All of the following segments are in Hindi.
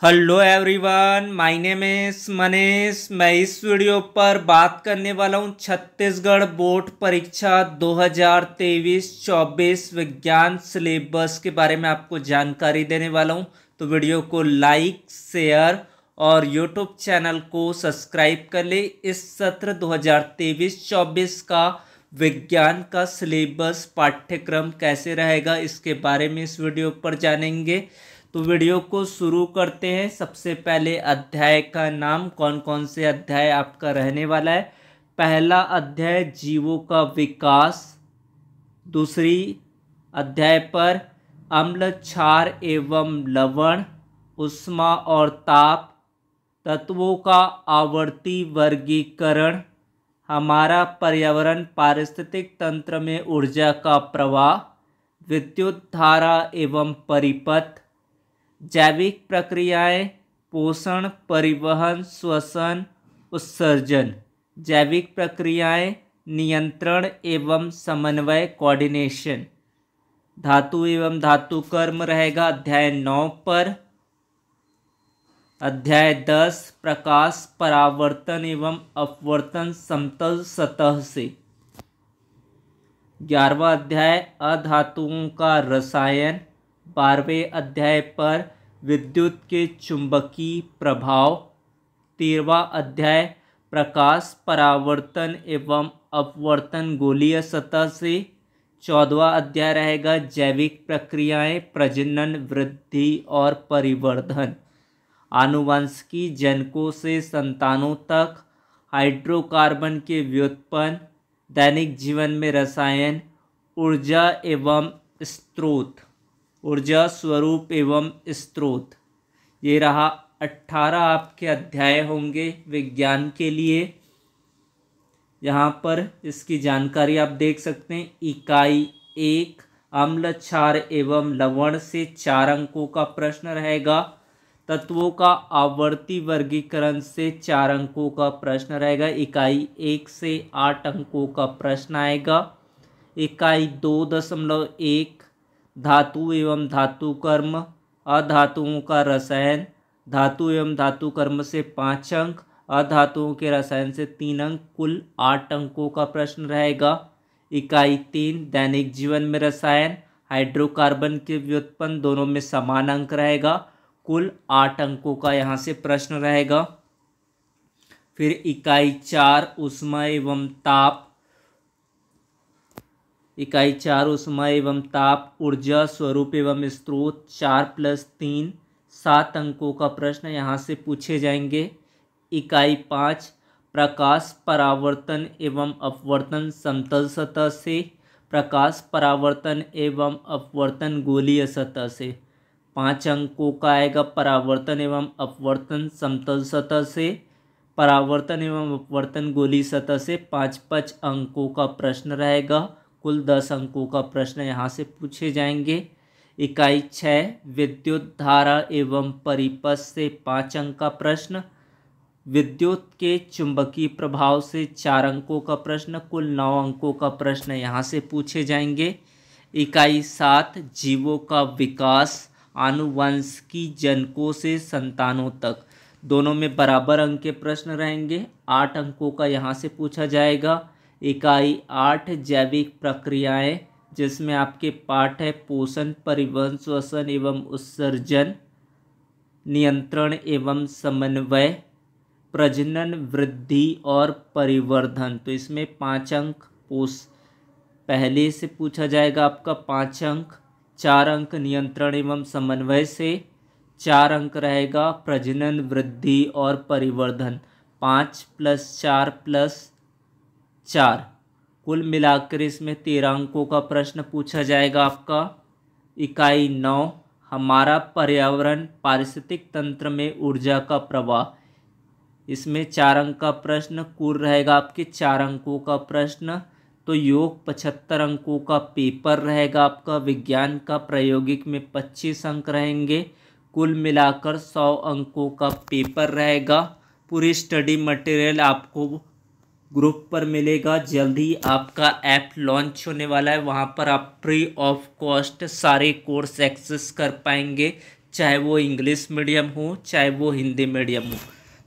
Hello everyone, my name is Manish. मैं इस वीडियो पर बात करने वाला हूं छत्तीसगढ़ बोर्ड परीक्षा 2023-24 विज्ञान सिलेबस के बारे में आपको जानकारी देने वाला हूं। तो वीडियो को लाइक, शेयर और यूट्यूब चैनल को सब्सक्राइब कर ले। इस सत्र 2023-24 का विज्ञान का सिलेबस पाठ्यक्रम कैसे रहेगा इसके बारे में इस वीडियो पर जानेंगे। तो वीडियो को शुरू करते हैं। सबसे पहले अध्याय का नाम, कौन कौन से अध्याय आपका रहने वाला है। पहला अध्याय जीवों का विकास। दूसरी अध्याय पर अम्ल, क्षार एवं लवण, ऊष्मा और ताप, तत्वों का आवर्ती वर्गीकरण, हमारा पर्यावरण, पारिस्थितिक तंत्र में ऊर्जा का प्रवाह, विद्युत धारा एवं परिपथ, जैविक प्रक्रियाएं, पोषण, परिवहन, श्वसन, उत्सर्जन, जैविक प्रक्रियाएं, नियंत्रण एवं समन्वय, कोऑर्डिनेशन, धातु एवं धातु कर्म रहेगा अध्याय 9 पर। अध्याय 10 प्रकाश, परावर्तन एवं अपवर्तन समतल सतह से। 11वां अध्याय अधातुओं का रसायन। 12वें अध्याय पर विद्युत के चुंबकीय प्रभाव। 13वां अध्याय प्रकाश, परावर्तन एवं अपवर्तन गोलीय सतह से। 14वां अध्याय रहेगा जैविक प्रक्रियाएं, प्रजनन, वृद्धि और परिवर्धन, आनुवंशिकी, जनकों से संतानों तक, हाइड्रोकार्बन के व्युत्पन्न, दैनिक जीवन में रसायन, ऊर्जा एवं स्रोत, ऊर्जा स्वरूप एवं स्रोत। ये रहा 18 आपके अध्याय होंगे विज्ञान के लिए। यहाँ पर इसकी जानकारी आप देख सकते हैं। इकाई 1 अम्ल, क्षार एवं लवण से 4 अंकों का प्रश्न रहेगा। तत्वों का आवर्ती वर्गीकरण से 4 अंकों का प्रश्न रहेगा। इकाई 1 से 8 अंकों का प्रश्न आएगा। इकाई 2.1 धातु एवं धातु कर्म, अधातुओं का रसायन, धातु एवं धातु कर्म से 5 अंक, अधातुओं के रसायन से 3 अंक, कुल 8 अंकों का प्रश्न रहेगा। इकाई 3 दैनिक जीवन में रसायन, हाइड्रोकार्बन के व्युत्पन्न, दोनों में समान अंक रहेगा। कुल 8 अंकों का यहाँ से प्रश्न रहेगा। फिर इकाई 4 ऊष्मा एवं ताप। इकाई 4 ऊष्मा एवं ताप, ऊर्जा स्वरूप एवं स्रोत, 4 + 3 7 अंकों का प्रश्न यहाँ से पूछे जाएंगे। इकाई 5 प्रकाश, परावर्तन एवं अपवर्तन समतल सतह से, प्रकाश, परावर्तन एवं अपवर्तन गोलीय सतह से, 5 अंकों का आएगा। परावर्तन एवं अपवर्तन समतल सतह से, परावर्तन एवं अपवर्तन गोलीय सतह से 5-5 अंकों का प्रश्न रहेगा। कुल 10 अंकों का प्रश्न यहाँ से पूछे जाएंगे। इकाई 6 विद्युत धारा एवं परिपथ से 5 अंक का प्रश्न, विद्युत के चुंबकीय प्रभाव से 4 अंकों का प्रश्न, कुल 9 अंकों का प्रश्न यहाँ से पूछे जाएंगे। इकाई 7 जीवों का विकास, आनुवंशिकी, जनकों से संतानों तक, दोनों में बराबर अंक के प्रश्न रहेंगे। 8 अंकों का यहाँ से पूछा जाएगा। इकाई 8 जैविक प्रक्रियाएं, जिसमें आपके पाठ है पोषण, परिवहन, श्वसन एवं उत्सर्जन, नियंत्रण एवं समन्वय, प्रजनन, वृद्धि और परिवर्धन। तो इसमें 5 अंक पहले से पूछा जाएगा आपका 5 अंक। 4 अंक नियंत्रण एवं समन्वय से, 4 अंक रहेगा प्रजनन, वृद्धि और परिवर्धन। 5 + 4 + 4, कुल मिलाकर इसमें 13 अंकों का प्रश्न पूछा जाएगा आपका। इकाई 9 हमारा पर्यावरण, पारिस्थितिक तंत्र में ऊर्जा का प्रवाह, इसमें 4 अंक का प्रश्न, कुल रहेगा आपके 4 अंकों का प्रश्न। तो योग 75 अंकों का पेपर रहेगा आपका विज्ञान का। प्रायोगिक में 25 अंक रहेंगे। कुल मिलाकर 100 अंकों का पेपर रहेगा। पूरी स्टडी मटेरियल आपको ग्रुप पर मिलेगा। जल्द ही आपका ऐप लॉन्च होने वाला है, वहाँ पर आप फ्री ऑफ कॉस्ट सारे कोर्स एक्सेस कर पाएंगे। चाहे वो इंग्लिश मीडियम हो चाहे वो हिंदी मीडियम हो।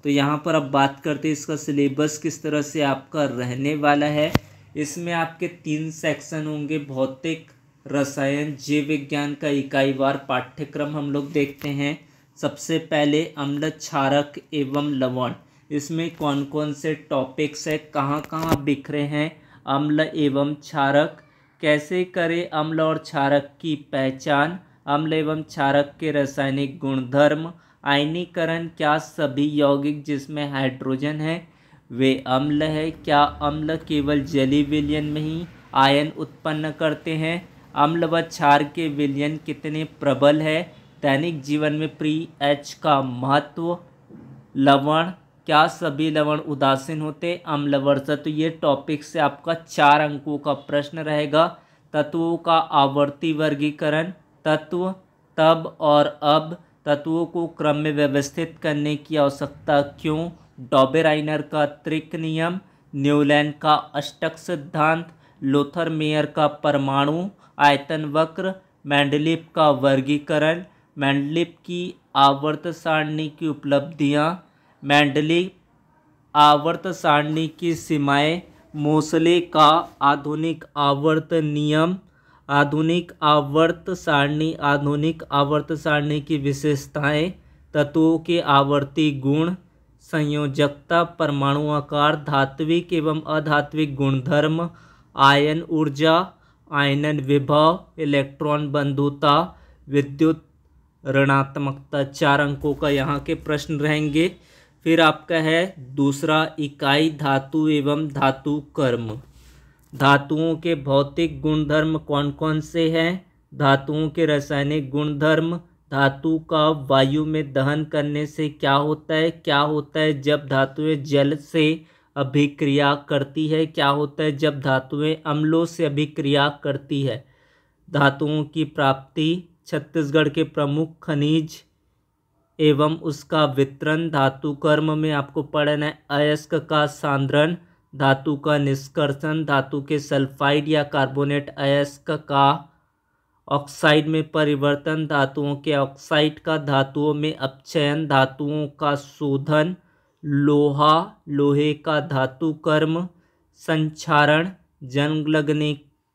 तो यहाँ पर अब बात करते हैं इसका सिलेबस किस तरह से आपका रहने वाला है। इसमें आपके 3 सेक्शन होंगे, भौतिक, रसायन, जीव विज्ञान का इकाईवार पाठ्यक्रम हम लोग देखते हैं। सबसे पहले अम्ल, क्षारक एवं लवण, इसमें कौन कौन से टॉपिक्स है, कहाँ कहाँ बिखरे हैं अम्ल एवं क्षारक, कैसे करें अम्ल और क्षारक की पहचान, अम्ल एवं क्षारक के रासायनिक गुणधर्म, आयनीकरण, क्या सभी यौगिक जिसमें हाइड्रोजन है वे अम्ल है, क्या अम्ल केवल जलीय विलयन में ही आयन उत्पन्न करते हैं, अम्ल व क्षार के विलयन कितने प्रबल है, दैनिक जीवन में पीएच का महत्व, लवण, क्या सभी लवण उदासीन होते अम्लवर्षा। तो ये टॉपिक से आपका 4 अंकों का प्रश्न रहेगा। तत्वों का आवर्ती वर्गीकरण, तत्व, तब और अब, तत्वों को क्रम में व्यवस्थित करने की आवश्यकता क्यों, डॉबेराइनर का त्रिक नियम, न्यूलैंड का अष्टक सिद्धांत, लोथर मेयर का परमाणु आयतन वक्र, मेंडलीव का वर्गीकरण, मेंडलीव की आवर्त सारणी की उपलब्धियां, मेंडलीव आवर्त सारणी की सीमाएं, मोसले का आधुनिक आवर्त नियम, आधुनिक आवर्त सारणी की विशेषताएं, तत्वों के आवर्ती गुण, संयोजकता, परमाणु आकार, धात्विक एवं अधात्विक गुणधर्म, आयन ऊर्जा, आयनन विभव, इलेक्ट्रॉन बंधुता, विद्युत ऋणात्मकता। 4 अंकों का यहाँ के प्रश्न रहेंगे। फिर आपका है दूसरा इकाई धातु एवं धातु कर्म। धातुओं के भौतिक गुणधर्म कौन कौन से हैं, धातुओं के रासायनिक गुणधर्म, धातु का वायु में दहन करने से क्या होता है जब धातुएं जल से अभिक्रिया करती है, क्या होता है जब धातुएं अम्लों से अभिक्रिया करती है, धातुओं की प्राप्ति, छत्तीसगढ़ के प्रमुख खनिज एवं उसका वितरण, धातु कर्म में आपको पढ़ना है अयस्क का सांद्रण, धातु का निष्कर्षण, धातु के सल्फाइड या कार्बोनेट अयस्क का ऑक्साइड में परिवर्तन, धातुओं के ऑक्साइड का धातुओं में अपचयन, धातुओं का शोधन, लोहे का धातु कर्म, संक्षारण, जंग लगने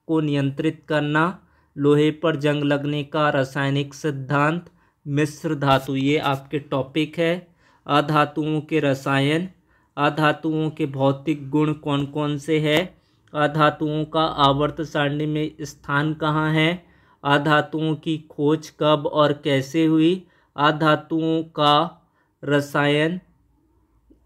को नियंत्रित करना, लोहे पर जंग लगने का रासायनिक सिद्धांत, मिश्र धातु, ये आपके टॉपिक है। अधातुओं के रसायन, अधातुओं के भौतिक गुण कौन कौन से हैं, अधातुओं का आवर्त सारणी में स्थान कहाँ है, अधातुओं की खोज कब और कैसे हुई, अधातुओं का रसायन,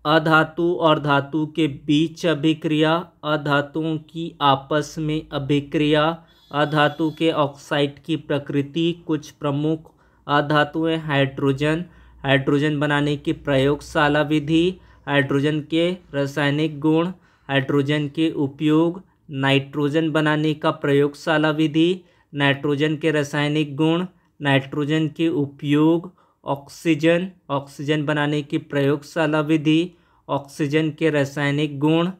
अधातु और धातु के बीच अभिक्रिया, अधातुओं की आपस में अभिक्रिया, अधातु के ऑक्साइड की प्रकृति, कुछ प्रमुख अधातुएं, हाइड्रोजन बनाने की प्रयोगशाला विधि, हाइड्रोजन के रासायनिक गुण, हाइड्रोजन के उपयोग, नाइट्रोजन बनाने का प्रयोगशाला विधि, नाइट्रोजन के रासायनिक गुण, नाइट्रोजन के उपयोग, ऑक्सीजन बनाने की प्रयोगशाला विधि, ऑक्सीजन के रासायनिक गुण,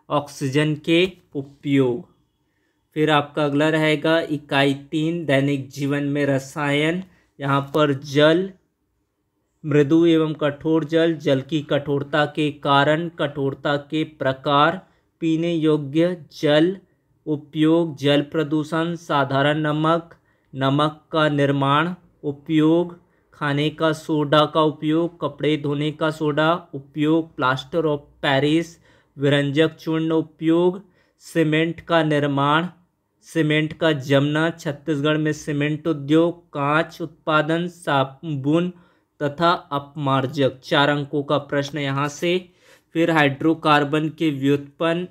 ऑक्सीजन के उपयोग। फिर आपका अगला रहेगा इकाई 3 दैनिक जीवन में रसायन। यहाँ पर जल, मृदु एवं कठोर जल, जल की कठोरता के कारण, कठोरता के प्रकार, पीने योग्य जल, उपयोग, जल प्रदूषण, साधारण नमक, नमक का निर्माण, उपयोग, खाने का सोडा का उपयोग, कपड़े धोने का सोडा उपयोग, प्लास्टर ऑफ पेरिस, विरंजक चूर्ण उपयोग, सीमेंट का निर्माण, सीमेंट का जमना, छत्तीसगढ़ में सीमेंट उद्योग, कांच उत्पादन, साबुन तथा अपमार्जक। 4 अंकों का प्रश्न यहाँ से। फिर हाइड्रोकार्बन के व्युत्पन्न,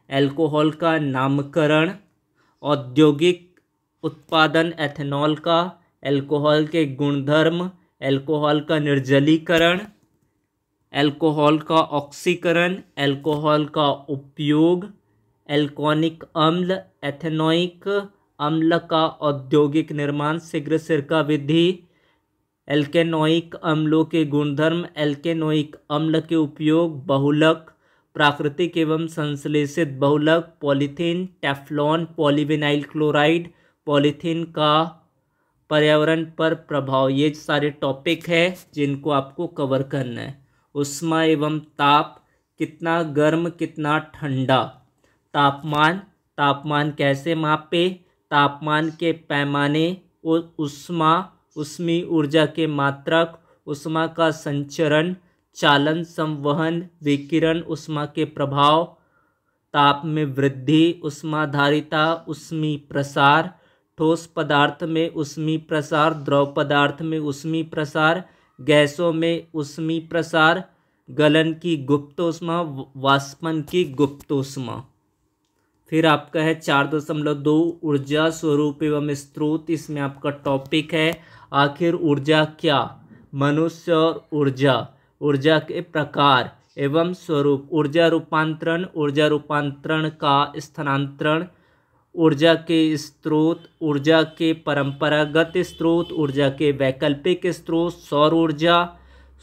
एल्कोहल का नामकरण, औद्योगिक उत्पादन एथेनॉल का, एल्कोहल के गुणधर्म, एल्कोहल का निर्जलीकरण, एल्कोहल का ऑक्सीकरण, एल्कोहल का उपयोग, एल्कोनिक अम्ल, एथेनोइक अम्ल का औद्योगिक निर्माण, शीघ्र सिरका विधि, एल्केनोइक अम्लों के गुणधर्म, एल्केनोइक अम्ल के उपयोग, बहुलक, प्राकृतिक एवं संश्लेषित बहुलक, polythene, Teflon, polyvinyl chloride, polythene का पर्यावरण पर प्रभाव, ये सारे टॉपिक है जिनको आपको कवर करना है। ऊष्मा एवं ताप, कितना गर्म कितना ठंडा। तापमान, तापमान कैसे मापे, तापमान के पैमाने, ऊष्मा, ऊष्मीय ऊर्जा के मात्रक, ऊष्मा का संचरण, चालन, संवहन, विकिरण, ऊष्मा के प्रभाव, ताप में वृद्धि, ऊष्माधारिता, ऊष्मीय प्रसार, ठोस पदार्थ में ऊष्मीय प्रसार, द्रव पदार्थ में ऊष्मीय प्रसार, गैसों में ऊष्मीय प्रसार, गलन की गुप्त ऊष्मा, वाष्पन की गुप्त ऊष्मा। फिर आपका है 4.2 ऊर्जा स्वरूप एवं स्रोत। इसमें आपका टॉपिक है आखिर ऊर्जा क्या, मनुष्य और ऊर्जा, ऊर्जा के प्रकार एवं स्वरूप, ऊर्जा रूपांतरण का स्थानांतरण, ऊर्जा के स्रोत, ऊर्जा के परंपरागत स्रोत, ऊर्जा के वैकल्पिक स्रोत, सौर ऊर्जा,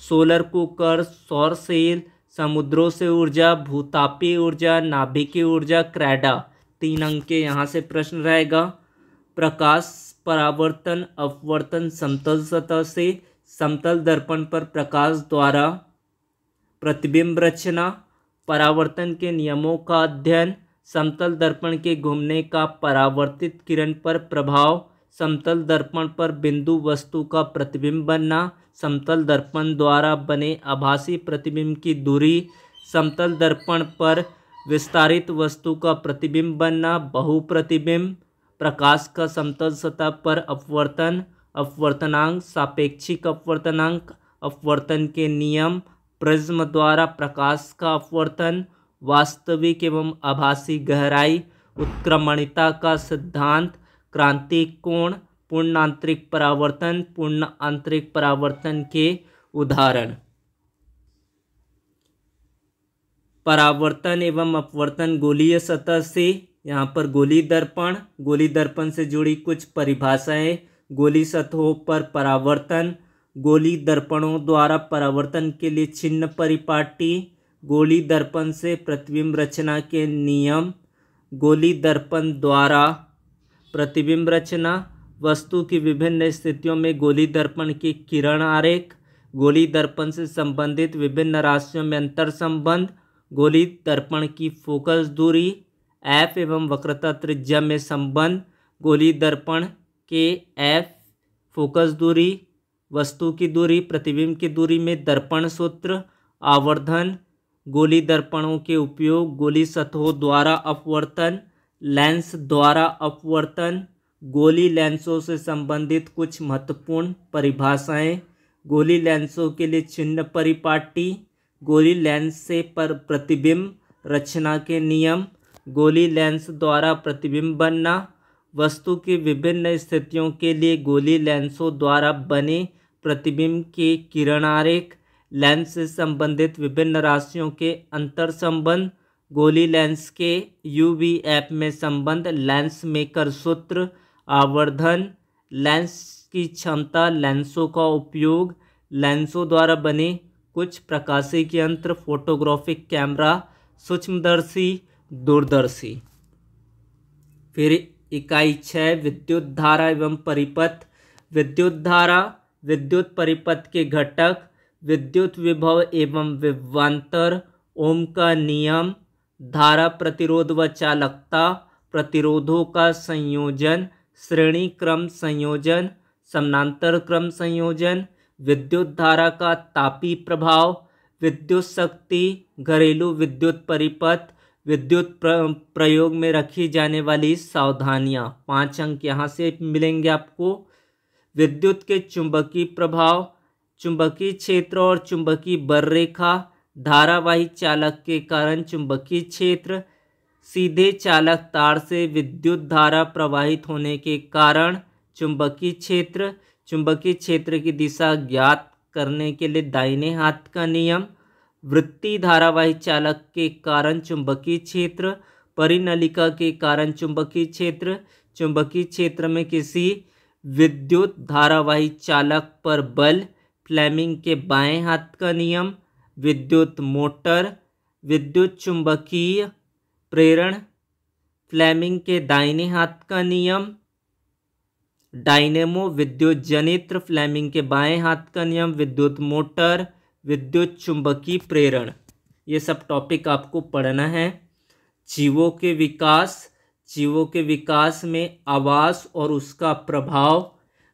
सोलर कुकर, सौर सेल, समुद्रों से ऊर्जा, भूतापीय ऊर्जा, नाभिकीय ऊर्जा, क्रेडा। 3 अंक के यहाँ से प्रश्न रहेगा। प्रकाश परावर्तन अपवर्तन समतल सतह से, समतल दर्पण पर प्रकाश द्वारा प्रतिबिंब रचना, परावर्तन के नियमों का अध्ययन, समतल दर्पण के घूमने का परावर्तित किरण पर प्रभाव, समतल दर्पण पर बिंदु वस्तु का प्रतिबिंब बनना, समतल दर्पण द्वारा बने आभासी प्रतिबिंब की दूरी, समतल दर्पण पर विस्तारित वस्तु का प्रतिबिंब बनना, बहुप्रतिबिंब, प्रकाश का समतल सतह पर अपवर्तन, अपवर्तनांक, सापेक्षिक अपवर्तनांक, अपवर्तन के नियम, प्रिज्म द्वारा प्रकाश का अपवर्तन, वास्तविक एवं आभासी गहराई, उत्क्रमणिता का सिद्धांत, क्रांतिक कोण, पूर्ण आंतरिक परावर्तन, पूर्ण आंतरिक परावर्तन के उदाहरण। परावर्तन एवं अपवर्तन गोलीय सतह से, यहाँ पर गोली दर्पण से जुड़ी कुछ परिभाषाएं। गोली सतहों पर परावर्तन, गोली दर्पणों द्वारा परावर्तन के लिए चिन्ह परिपाटी, गोली दर्पण से प्रतिबिंब रचना के नियम, गोली दर्पण द्वारा प्रतिबिंब रचना, वस्तु की विभिन्न स्थितियों में गोली दर्पण की किरण आरेख, गोली दर्पण से संबंधित विभिन्न राशियों में अंतर संबंध, गोली दर्पण की फोकस दूरी, एफ एवं वक्रता त्रिज्या में संबंध, गोली दर्पण के एफ फोकस दूरी, वस्तु की दूरी, प्रतिबिंब की दूरी में दर्पण सूत्र, आवर्धन, गोली दर्पणों के उपयोग, गोली सतहों द्वारा अपवर्तन, लेंस द्वारा अपवर्तन, गोली लेंसों से संबंधित कुछ महत्वपूर्ण परिभाषाएं, गोली लेंसों के लिए चिन्ह परिपाटी, गोली लेंस से पर प्रतिबिंब रचना के नियम, गोली लेंस द्वारा प्रतिबिंब बनना, वस्तु की विभिन्न स्थितियों के लिए गोली लेंसों द्वारा बने प्रतिबिंब के किरण आरेख, लेंस से संबंधित विभिन्न राशियों के अंतर संबंध, गोली लेंस के यूवी ऐप में संबंध, लेंस मेकर सूत्र, आवर्धन, लेंस की क्षमता, लेंसों का उपयोग, लेंसों द्वारा बने कुछ प्रकाशिक यंत्र, फोटोग्राफिक कैमरा, सूक्ष्मदर्शी, दूरदर्शी। फिर इकाई 6 विद्युत धारा एवं परिपथ। विद्युत धारा, विद्युत परिपथ के घटक, विद्युत विभव एवं विभवांतर, ओम का नियम, धारा प्रतिरोध व चालकता, प्रतिरोधों का संयोजन, श्रेणी क्रम संयोजन, समानांतर क्रम संयोजन, विद्युत धारा का तापीय प्रभाव, विद्युत शक्ति, घरेलू विद्युत परिपथ, विद्युत प्रयोग में रखी जाने वाली सावधानियां। 5 अंक यहाँ से मिलेंगे आपको। विद्युत के चुंबकीय प्रभाव, चुंबकीय क्षेत्र और चुंबकीय बररेखा, धारावाही चालक के कारण चुंबकीय क्षेत्र, सीधे चालक तार से विद्युत धारा प्रवाहित होने के कारण चुंबकीय क्षेत्र, चुंबकीय क्षेत्र की दिशा ज्ञात करने के लिए दाहिने हाथ का नियम, वृत्तीय धारावाही चालक के कारण चुंबकीय क्षेत्र, परिनलिका के कारण चुंबकीय क्षेत्र, चुंबकीय क्षेत्र में किसी विद्युत धारावाही चालक पर बल, फ्लेमिंग के बाएं हाथ का नियम, विद्युत मोटर, विद्युत चुंबकीय प्रेरण, फ्लेमिंग के दाहिने हाथ का नियम, डायनेमो विद्युत जनित्र, फ्लेमिंग के बाएं हाथ का नियम, विद्युत मोटर, विद्युत चुंबकीय प्रेरण, ये सब टॉपिक आपको पढ़ना है। जीवों के विकास, जीवों के विकास में आवास और उसका प्रभाव,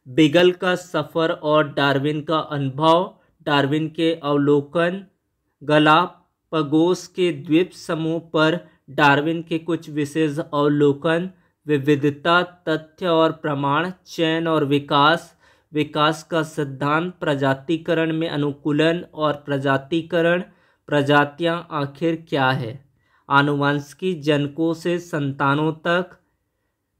बीगल का सफ़र और डार्विन का अनुभव, डार्विन के अवलोकन, गलापागोस के द्वीप समूह पर डार्विन के कुछ विशेष अवलोकन, विविधता, तथ्य और प्रमाण, चयन और विकास, विकास का सिद्धांत, प्रजातिकरण में अनुकूलन और प्रजातिकरण, प्रजातियां आखिर क्या है, आनुवंशिकी, जनकों से संतानों तक,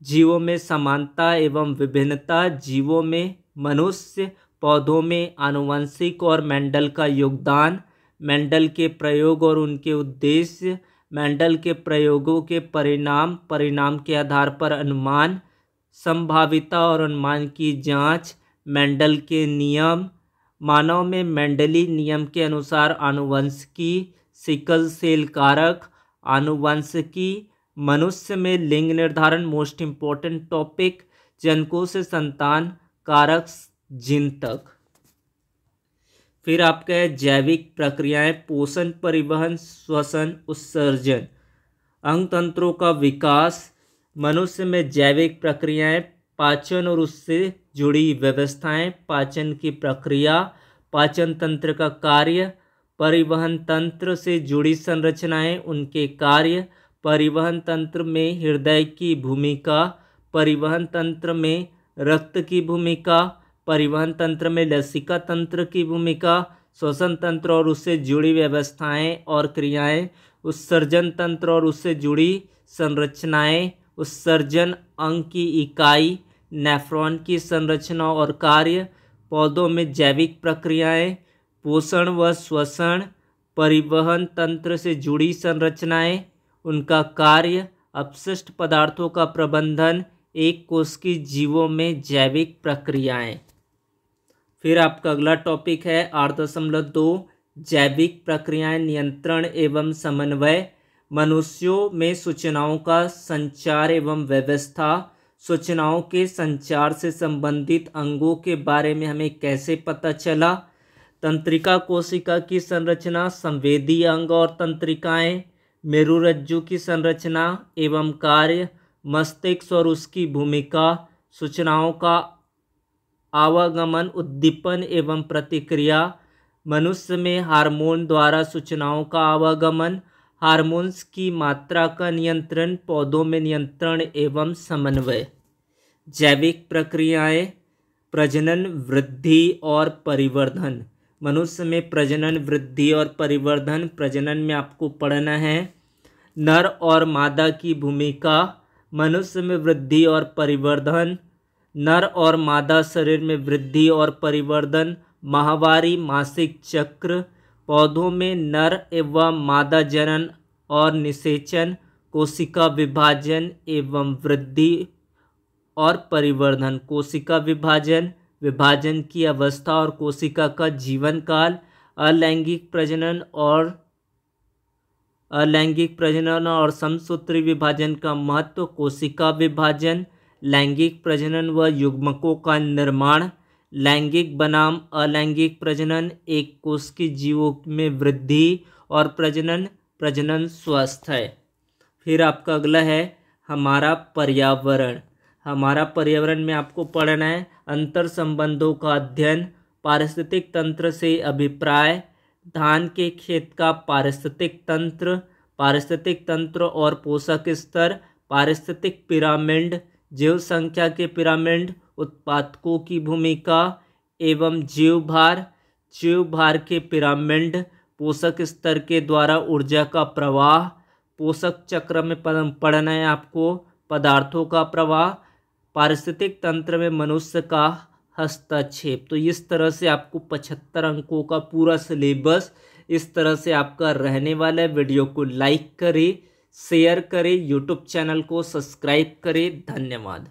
जीवों में समानता एवं विभिन्नता, जीवों में, मनुष्य, पौधों में आनुवंशिक और मेंडल का योगदान, मेंडल के प्रयोग और उनके उद्देश्य, मेंडल के प्रयोगों के परिणाम, परिणाम के आधार पर अनुमान, संभाविता और अनुमान की जांच, मेंडल के नियम, मानव में मेंडली नियम के अनुसार आनुवंशिकी, सिकल सेल कारक, आनुवंशिकी, मनुष्य में लिंग निर्धारण, मोस्ट इम्पोर्टेंट टॉपिक, जनकों से संतान कारक, जीन तक। फिर आपका है जैविक प्रक्रियाएं, पोषण, परिवहन, श्वसन, उत्सर्जन, अंग तंत्रों का विकास, मनुष्य में जैविक प्रक्रियाएं, पाचन और उससे जुड़ी व्यवस्थाएं, पाचन की प्रक्रिया, पाचन तंत्र का कार्य, परिवहन तंत्र से जुड़ी संरचनाएं, उनके कार्य, परिवहन तंत्र में हृदय की भूमिका, परिवहन तंत्र में रक्त की भूमिका, परिवहन तंत्र में लसिका तंत्र की भूमिका, श्वसन तंत्र और उससे जुड़ी व्यवस्थाएं और क्रियाएं, उत्सर्जन तंत्र और उससे जुड़ी संरचनाएं, उत्सर्जन अंग की इकाई, नेफ्रॉन की संरचना और कार्य, पौधों में जैविक प्रक्रियाएं, पोषण व श्वसन, परिवहन तंत्र से जुड़ी संरचनाएं, उनका कार्य, अपशिष्ट पदार्थों का प्रबंधन, एक कोशिकीय जीवों में जैविक प्रक्रियाएं। फिर आपका अगला टॉपिक है 8.2 जैविक प्रक्रियाएं, नियंत्रण एवं समन्वय, मनुष्यों में सूचनाओं का संचार एवं व्यवस्था, सूचनाओं के संचार से संबंधित अंगों के बारे में हमें कैसे पता चला, तंत्रिका कोशिका की संरचना, संवेदी अंग और तंत्रिकाएं, मेरुरज्जु की संरचना एवं कार्य, मस्तिष्क और उसकी भूमिका, सूचनाओं का आवागमन, उद्दीपन एवं प्रतिक्रिया, मनुष्य में हार्मोन द्वारा सूचनाओं का आवागमन, हार्मोन्स की मात्रा का नियंत्रण, पौधों में नियंत्रण एवं समन्वय। जैविक प्रक्रियाएं, प्रजनन, वृद्धि और परिवर्धन, मनुष्य में प्रजनन, वृद्धि और परिवर्धन, प्रजनन में आपको पढ़ना है नर और मादा की भूमिका, मनुष्य में वृद्धि और परिवर्धन, नर और मादा शरीर में वृद्धि और परिवर्धन, माहवारी, मासिक चक्र, पौधों में नर एवं मादा जनन और निषेचन, कोशिका विभाजन एवं वृद्धि और परिवर्धन, कोशिका विभाजन, विभाजन की अवस्था और कोशिका का जीवन काल, अलैंगिक प्रजनन और समसूत्री विभाजन का महत्व, कोशिका विभाजन, लैंगिक प्रजनन व युग्मकों का निर्माण, लैंगिक बनाम अलैंगिक प्रजनन, एक कोशिकीय जीवों में वृद्धि और प्रजनन, प्रजनन स्वस्थ है। फिर आपका अगला है हमारा पर्यावरण, हमारा पर्यावरण में आपको पढ़ना है अंतर संबंधों का अध्ययन, पारिस्थितिक तंत्र से अभिप्राय, धान के खेत का पारिस्थितिक तंत्र और पोषक स्तर, पारिस्थितिक पिरामिड, जीव संख्या के पिरामिड, उत्पादकों की भूमिका एवं जीव भार के पिरामिड, पोषक स्तर के द्वारा ऊर्जा का प्रवाह, पोषक चक्र में पढ़ना है आपको पदार्थों का प्रवाह, पारिस्थितिक तंत्र में मनुष्य का हस्तक्षेप। तो इस तरह से आपको 75 अंकों का पूरा सिलेबस इस तरह से आपका रहने वाला है। वीडियो को लाइक करें, शेयर करें, यूट्यूब चैनल को सब्सक्राइब करें। धन्यवाद।